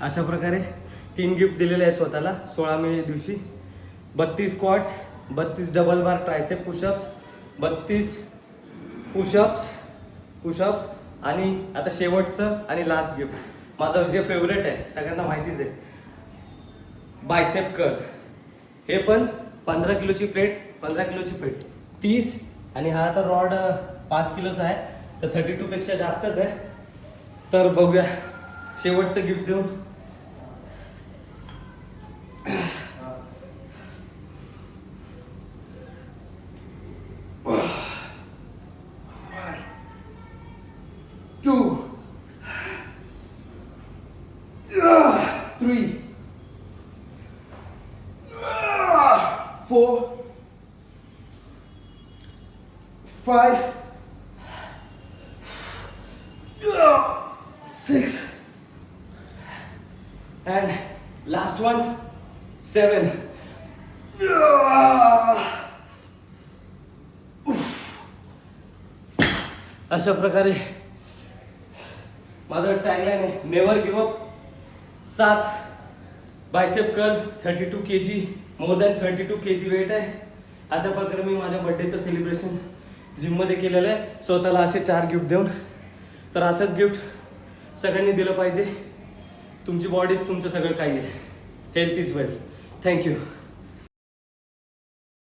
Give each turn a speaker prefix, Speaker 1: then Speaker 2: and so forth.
Speaker 1: अशा प्रकारे 3 गिफ्ट दिलेले आहे स्वतःला 16 मे दिवशी. 32 स्क्वॉट्स, 32 डबल बार ट्रायसेप पुशअप्स, 32 पुशअप्स आणि आता शेवटचं आणि लास्ट गिफ्ट माझं जे फेवरेट आहे, सगळ्यांना माहितीच आहे, बायसेप कर्ल. हे पण 15 किलोची प्लेट, 15 किलोची प्लेट 30 आणि हा आता रॉड 5 किलोचा आहे, तर 32 पेक्षा जास्तच आहे. तर बघूया शेवटचं गिफ्ट देऊन. Two, 3, 4, 5, 6 and last one 7. अशा प्रकारे माझं टॅगलाईन आहे, never give up. 7 bicep curl, 32 kg, more than 32 kg weight आहे. अशा प्रकारे मी माझ्या बर्थडेचं सेलिब्रेशन जिममध्ये केलेलं आहे, स्वतःला असे 4 गिफ्ट देऊन. तर असंच गिफ्ट सगळ्यांनी दिलं पाहिजे. तुमची बॉडीज तुमचं सगळं काही आहे. Health is wealth. थँक्यू.